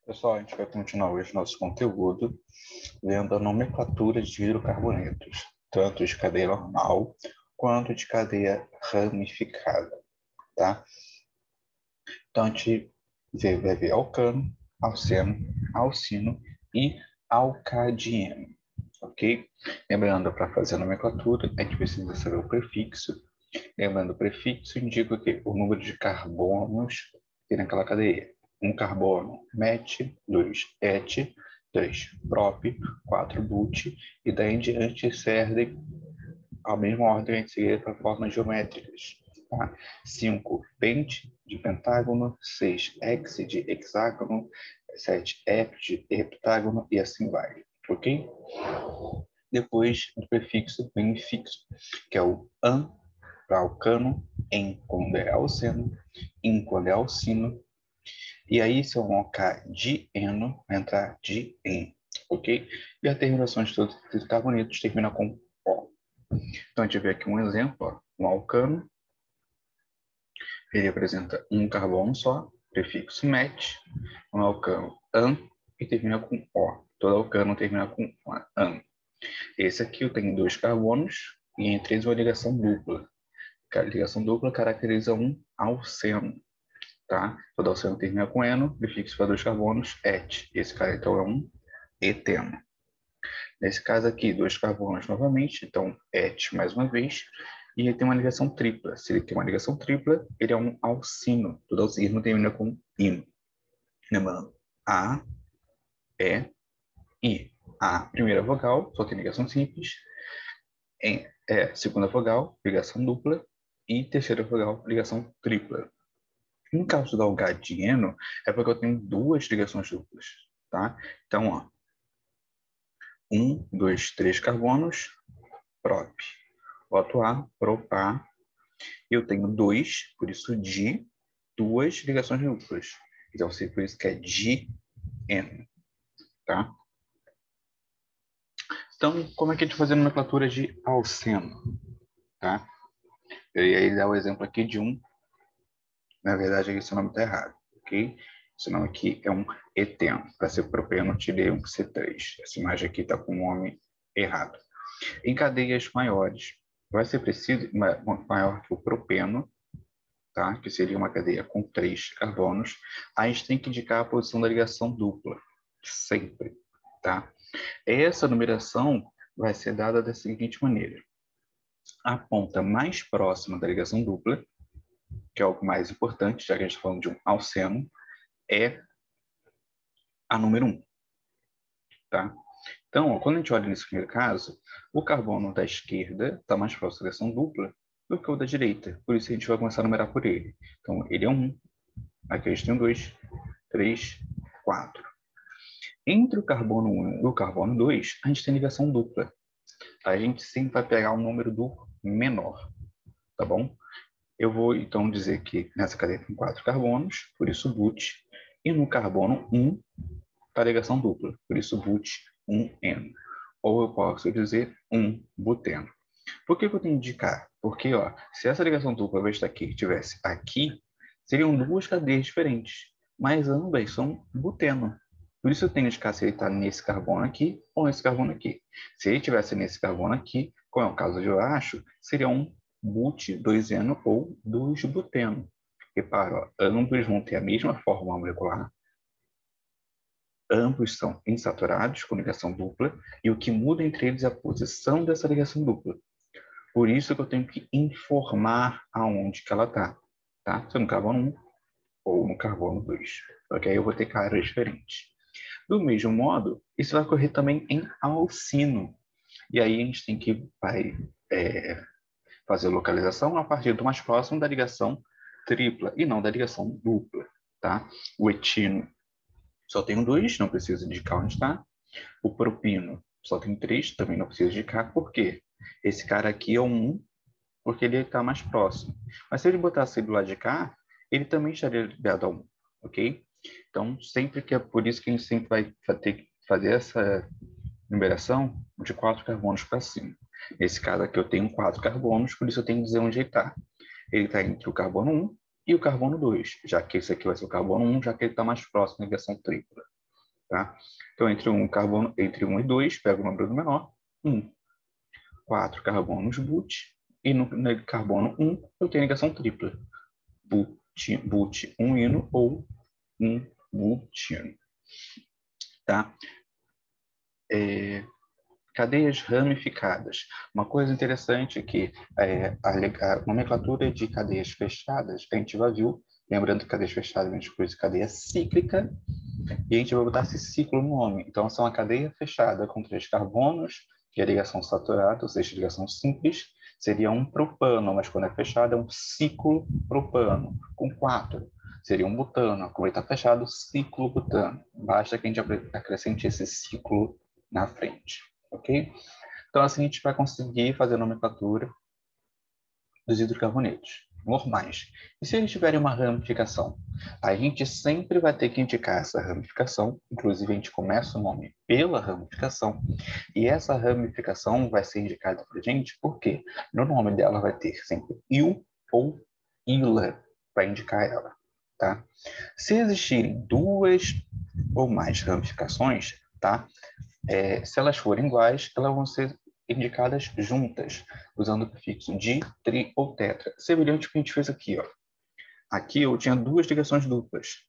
Pessoal, a gente vai continuar hoje nosso conteúdo vendo a nomenclatura de hidrocarbonetos, tanto de cadeia normal quanto de cadeia ramificada, tá? Então, a gente vai ver alcano, alceno, alcino e alcadieno, ok? Lembrando, para fazer a nomenclatura, a gente precisa saber o prefixo. Lembrando, o prefixo indica o quê? O número de carbonos que tem naquela cadeia. 1 carbono, met, 2 et, 3 prop, 4 but, e daí em diante servem a mesma ordem a gente seguir para formas geométricas. Tá? 5 pent, de pentágono, 6 hex, de hexágono, 7 hep, de heptágono, e assim vai. Ok? Depois do prefixo vem o fixo, que é o an para alcano, em quando é alceno, in quando é alcino, e aí se eu colocar dieno, vai entrar dien, ok? E a terminação de todos os carbonetos termina com O. Então a gente vê aqui um exemplo, ó, um alcano, ele apresenta um carbono só, prefixo met, um alcano an, e termina com O. Todo alcano termina com an. Esse aqui eu tenho 2 carbonos, e entre eles uma ligação dupla. A ligação dupla caracteriza um alceno, tá? Todo alceno termina com eno, prefixo para 2 carbonos, et. Esse cara, então, é um eteno. Nesse caso aqui, 2 carbonos novamente, então, et mais uma vez, e ele tem uma ligação tripla. Se ele tem uma ligação tripla, ele é um alcino. Todo alcino termina com ino. Lembrando, A, E, I. A, primeira vogal, só tem ligação simples. Segunda vogal, ligação dupla. E terceira vogal, ligação tripla. No caso do algadieno, é porque eu tenho 2 ligações duplas, tá? Então, ó, 1, 2, 3 carbonos, prop. Boto A, propá, e eu tenho 2, por isso de 2 ligações duplas. Então, por isso que é dieno, tá? Então, como é que a gente faz a nomenclatura de alceno, tá? E aí dá o exemplo aqui de um, na verdade, esse nome está errado, ok? Esse nome aqui é um eteno. Para ser propeno, eu tirei um C3. Essa imagem aqui está com o nome errado. Em cadeias maiores, vai ser preciso maior que o propeno, tá? Que seria uma cadeia com 3 carbonos. A gente tem que indicar a posição da ligação dupla, sempre, tá? Essa numeração vai ser dada da seguinte maneira. A ponta mais próxima da ligação dupla, que é algo mais importante, já que a gente está falando de um alceno, é a número 1, tá? Então, ó, quando a gente olha nesse primeiro caso, o carbono da esquerda está mais próximo da ligação dupla do que o da direita. Por isso, a gente vai começar a numerar por ele. Então, ele é 1, aqui a gente tem 2, 3, 4. Entre o carbono 1 e o carbono 2, a gente tem ligação dupla. A gente sempre vai pegar o número do menor, tá bom? Eu vou, então, dizer que nessa cadeia tem 4 carbonos, por isso but, e no carbono 1, a ligação dupla, por isso but 1N. Ou eu posso dizer 1-buteno. Por que eu tenho que indicar? Porque, ó, se essa ligação dupla, ao invés de aqui, estivesse aqui, seriam 2 cadeias diferentes, mas ambas são buteno. Por isso eu tenho que indicar se ele está nesse carbono aqui ou nesse carbono aqui. Se ele estivesse nesse carbono aqui, como é o caso de baixo, seria um but-2-eno ou 2-buteno. Repara, ó, ambos vão ter a mesma fórmula molecular, ambos são insaturados com ligação dupla, e o que muda entre eles é a posição dessa ligação dupla. Por isso que eu tenho que informar aonde que ela está, tá? Se é no carbono 1 ou no carbono 2, porque aí eu vou ter caras diferentes. Do mesmo modo, isso vai ocorrer também em alcino. E aí a gente tem que fazer a localização a partir do mais próximo da ligação tripla e não da ligação dupla, tá? O etino só tem 2, não precisa indicar onde está. O propino só tem 3, também não precisa indicar. Por quê? Esse cara aqui é um 1, porque ele está mais próximo. Mas se ele botasse ele do lado de cá, ele também estaria ligado a 1, ok? Então, sempre que é por isso que a gente sempre vai ter que fazer essa numeração de 4 carbonos para cima. Nesse caso aqui eu tenho 4 carbonos, por isso eu tenho que dizer onde ele está. Ele está entre o carbono 1 e o carbono 2, já que esse aqui vai ser o carbono 1, já que ele está mais próximo da ligação tripla. tá? Então, entre 1 e 2, pego o número menor, 1. 4 carbonos but, e no carbono 1 eu tenho ligação tripla. But 1-ino ou 1-butino. Tá? Cadeias ramificadas. Uma coisa interessante é que a nomenclatura de cadeias fechadas, a gente já viu, lembrando que cadeias fechadas a gente usa cadeia cíclica, e a gente vai botar esse ciclo no nome. Então, são uma cadeia fechada com 3 carbonos, que é ligação saturada, ou seja, ligação simples, seria um propano, mas quando é fechado é um ciclo propano, com 4. Seria um butano, como ele está fechado, ciclo butano. Basta que a gente acrescente esse ciclo na frente, ok? Então, assim a gente vai conseguir fazer a nomenclatura dos hidrocarbonetos normais. E se eles tiverem uma ramificação? A gente sempre vai ter que indicar essa ramificação, inclusive a gente começa o nome pela ramificação, e essa ramificação vai ser indicada para a gente porque no nome dela vai ter sempre il ou ila para indicar ela. Tá? Se existirem 2 ou mais ramificações, tá? Se elas forem iguais, elas vão ser indicadas juntas, usando o prefixo di, tri ou tetra. Semelhante ao que a gente fez aqui. Ó. Aqui eu tinha 2 ligações duplas,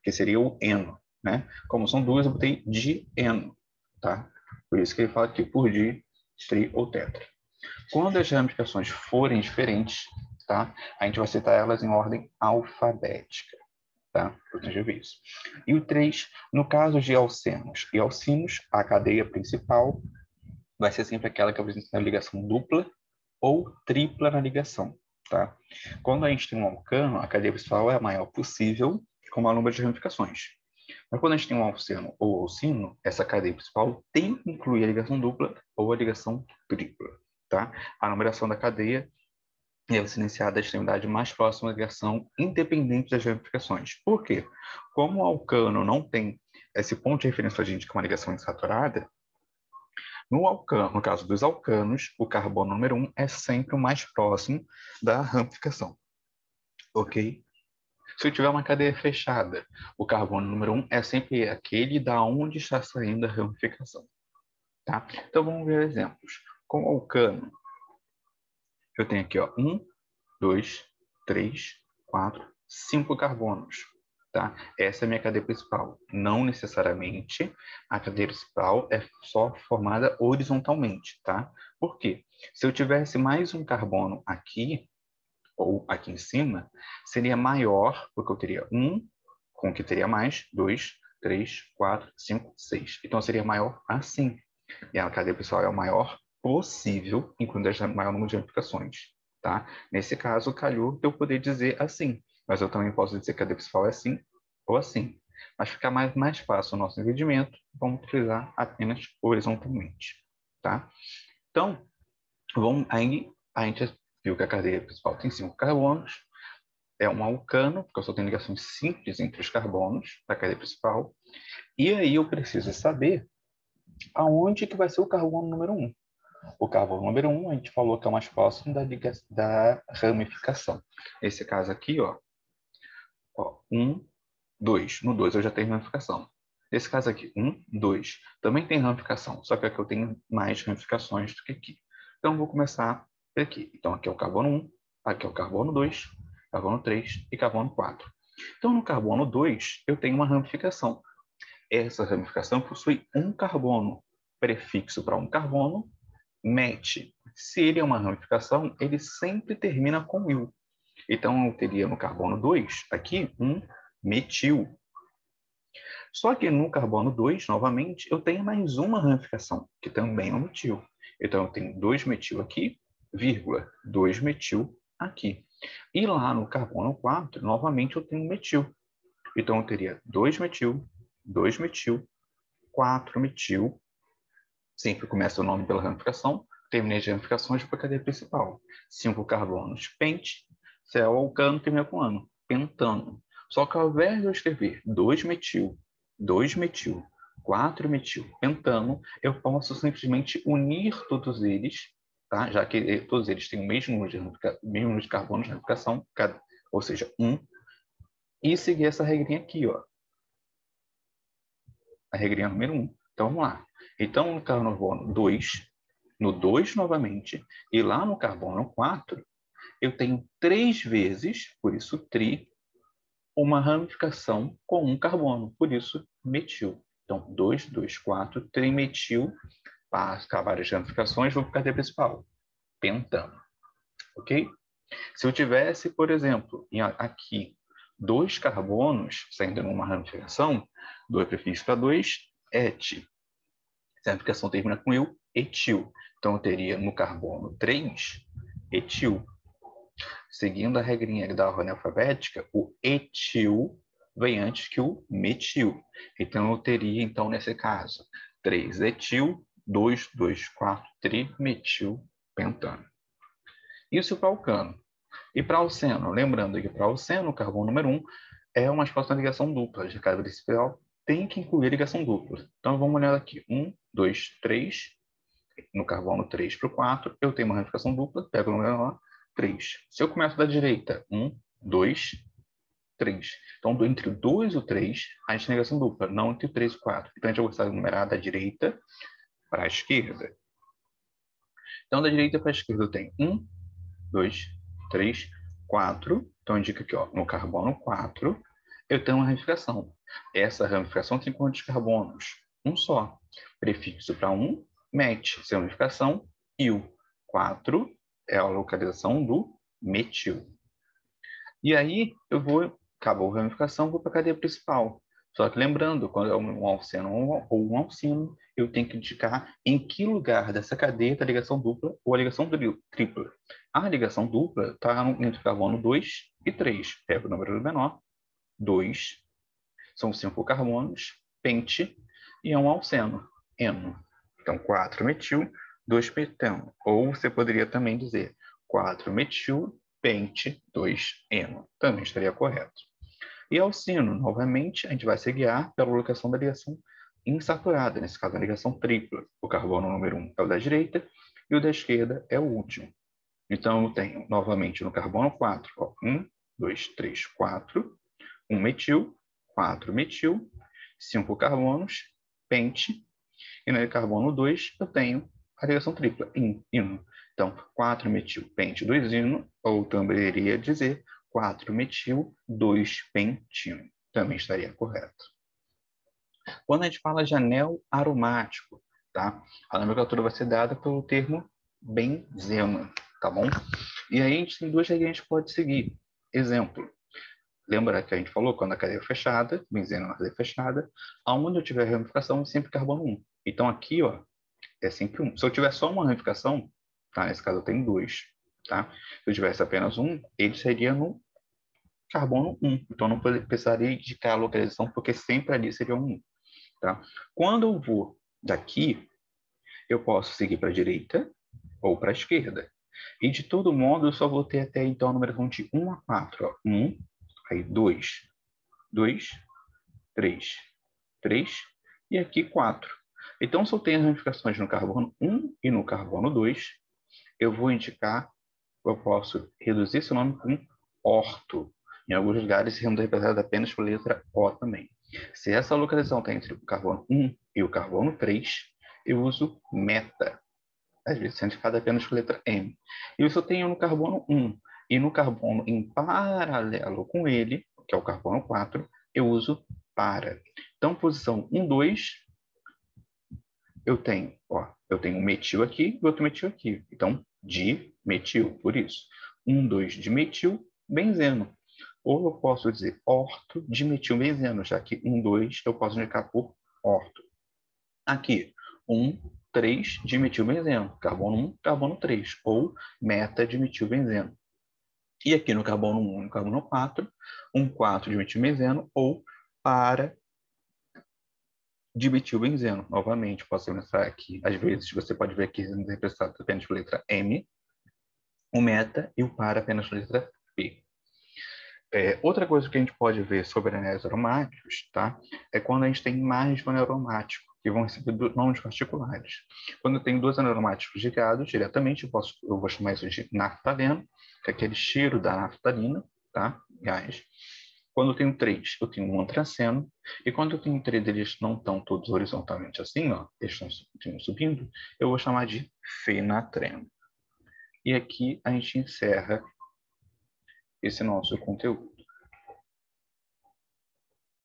que seria o eno. Né? Como são 2, eu botei di-eno. Tá? Por isso que ele fala aqui, por di, tri ou tetra. Quando as ramificações forem diferentes, tá? A gente vai citar elas em ordem alfabética. Tá? Proteger isso. E o 3, no caso de alcenos e alcinos, a cadeia principal vai ser sempre aquela que apresenta na ligação dupla ou tripla na ligação. Tá? Quando a gente tem um alcano, a cadeia principal é a maior possível, com uma número de ramificações. Mas quando a gente tem um alceno ou alcino, essa cadeia principal tem que incluir a ligação dupla ou a ligação tripla. Tá? A numeração da cadeia deve ser iniciada da extremidade mais próxima da ligação, independente das ramificações. Por quê? Como o alcano não tem esse ponto de referência para a gente com uma ligação insaturada, no caso dos alcanos, o carbono número 1 é sempre o mais próximo da ramificação. Ok? Se eu tiver uma cadeia fechada, o carbono número 1 é sempre aquele da onde está saindo a ramificação. Tá? Então vamos ver exemplos. Com o alcano, eu tenho aqui 1, 2, 3, 4, 5 carbonos. Tá? Essa é a minha cadeia principal. Não necessariamente a cadeia principal é só formada horizontalmente. Tá? Por quê? Se eu tivesse mais um carbono aqui, ou aqui em cima, seria maior, porque eu teria 1, com que teria mais, 2, 3, 4, 5, 6. Então seria maior assim. E a cadeia principal é o maior possível, incluindo o maior número de ramificações. Tá? Nesse caso, calhou eu poder dizer assim, mas eu também posso dizer que a cadeia principal é assim ou assim. Mas fica mais fácil o nosso entendimento, vamos utilizar apenas horizontalmente. Tá? Então, aí a gente viu que a cadeia principal tem 5 carbonos, é um alcano, porque eu só tenho ligações simples entre os carbonos da cadeia principal, e aí eu preciso saber aonde que vai ser o carbono número 1. O carbono número 1, a gente falou que é o mais próximo da ramificação. Nesse caso aqui, 1, 2. No 2 eu já tenho ramificação. Nesse caso aqui, 1, 2. Também tem ramificação, só que aqui eu tenho mais ramificações do que aqui. Então, vou começar por aqui. Então, aqui é o carbono 1, aqui é o carbono 2, carbono 3 e carbono 4. Então, no carbono 2, eu tenho uma ramificação. Essa ramificação possui um carbono. Prefixo para um carbono, met. Se ele é uma ramificação, ele sempre termina com il. Então, eu teria no carbono 2, aqui, um metil. Só que no carbono 2, novamente, eu tenho mais uma ramificação, que também é um metil. Então, eu tenho 2 metil aqui, vírgula, 2 metil aqui. E lá no carbono 4, novamente, eu tenho metil. Então, eu teria 2 metil, 2 metil, 4 metil. Sempre começa o nome pela ramificação, terminei as ramificações para a cadeia principal. 5 carbonos, pente, se é o alcano, termina com ano, pentano. Só que ao invés de eu escrever 2 metil, 2 metil, 4 metil, pentano, eu posso simplesmente unir todos eles, tá? Já que todos eles têm o mesmo número de carbonos na ramificação, ou seja, 1, e seguir essa regrinha aqui, a regrinha número 1. Então, vamos lá. Então, no carbono 2, no 2 novamente, e lá no carbono 4, eu tenho 3 vezes, por isso tri, uma ramificação com um carbono, por isso metil. Então, 2, 2, 4, trimetil, passa várias ramificações, vou para a cadeia principal, pentano. Ok? Se eu tivesse, por exemplo, aqui, 2 carbonos saindo numa ramificação, 2 prefixo para 2, et. Se a ramificação termina com il, etil. Então, eu teria no carbono 3, etil. Seguindo a regrinha da ordem alfabética, o etil vem antes que o metil. Então, eu teria, então, nesse caso, 3 etil, 2, 2, 4, trimetil, pentano. Isso para alcano. E para alceno, lembrando que para alceno, o carbono número 1 é uma expansão de ligação dupla. De cada principal tem que incluir ligação dupla. Então, vamos olhar aqui. 1, 2, 3. No carbono 3 para o 4, eu tenho uma ramificação dupla, pego o número lá, 3. Se eu começo da direita, 1, 2, 3. Então, entre o 2 e o 3, a gente tem ligação dupla, não entre o 3 e o 4. Então, a gente vai gostar de numerar da direita para a esquerda. Então, da direita para a esquerda, eu tenho 1, 2, 3, 4. Então, indica aqui, ó, no carbono 4, eu tenho uma ramificação. Essa ramificação tem quantos carbonos? Um só. Prefixo para 1, met, sem ramificação, il. 4 é a localização do metil. E aí, acabou a ramificação, vou para a cadeia principal. Só que lembrando, quando é um alceno ou um alcino, eu tenho que indicar em que lugar dessa cadeia está a ligação dupla ou a ligação tripla. A ligação dupla está entre o carbono 2 e 3. Pega o número menor, 2, são 5 carbonos, pente, e é um alceno, eno. Então, 4 metil, 2 pentano. Ou você poderia também dizer 4 metil, pente, 2 eno. Também estaria correto. E alcino, novamente, a gente vai se guiar pela locação da ligação insaturada, nesse caso a ligação tripla. O carbono número 1 é o da direita e o da esquerda é o último. Então, eu tenho, novamente, no carbono 4, ó, 1, 2, 3, 4, 1 metil, 4 metil, 5 carbonos, pente, e no carbono 2 eu tenho a ligação tripla, ino. Então, 4 metil, pente, 2 ino, ou também iria dizer 4 metil, 2 pentino. Também estaria correto. Quando a gente fala de anel aromático, tá? A nomenclatura vai ser dada pelo termo benzeno, tá bom? E aí a gente tem duas regras que a gente pode seguir. Exemplo, lembra que a gente falou quando a cadeia é fechada, benzeno na cadeia fechada, aonde eu tiver ramificação é sempre carbono 1. Então aqui, ó, é sempre 1. Se eu tiver só uma ramificação, tá? Nesse caso eu tenho 2, tá? Se eu tivesse apenas 1, ele seria no carbono 1. Então não precisaria indicar a localização, porque sempre ali seria um 1, tá? Quando eu vou daqui, eu posso seguir para a direita ou para a esquerda. E de todo modo, eu só vou ter até então a numeração de 1 a 4. Ó. 1, aí 2, 2, 3, 3 e aqui 4. Então, se eu tenho as ramificações no carbono 1 e no carbono 2, eu vou indicar, eu posso reduzir esse nome com orto. Em alguns lugares, sendo representado apenas por letra O também. Se essa localização está entre o carbono 1 e o carbono 3, eu uso meta. Às vezes, sendo indicado apenas com letra M. E se eu tenho no carbono 1 e no carbono em paralelo com ele, que é o carbono 4, eu uso para. Então, posição 1, 2, eu tenho um metil aqui e outro metil aqui. Então, dimetil, por isso. 1, 2, dimetil, benzeno. Ou eu posso dizer orto, dimetil, benzeno, já que 1, 2 eu posso indicar por orto. Aqui, 1, 3, dimetilbenzeno. Carbono 1, carbono 3. Ou meta-dimetilbenzeno. E aqui no carbono 1 e no carbono 4, 4 dimetilbenzeno ou para dimetilbenzeno. Novamente, posso mostrar aqui. Às vezes, você pode ver aqui representado apenas por letra M, o meta e o para apenas por letra P. Outra coisa que a gente pode ver sobre anéis aromáticos, tá? É quando a gente tem mais de um anel aromático, que vão receber nomes particulares. Quando eu tenho 2 anéis aromáticos ligados diretamente, eu vou chamar isso de naftaleno, que é aquele cheiro da naftalina, tá? Gás. Quando eu tenho três, eu tenho um antraceno. E quando eu tenho três, eles não estão todos horizontalmente assim, ó, eles estão subindo, eu vou chamar de fenatreno. E aqui a gente encerra esse nosso conteúdo.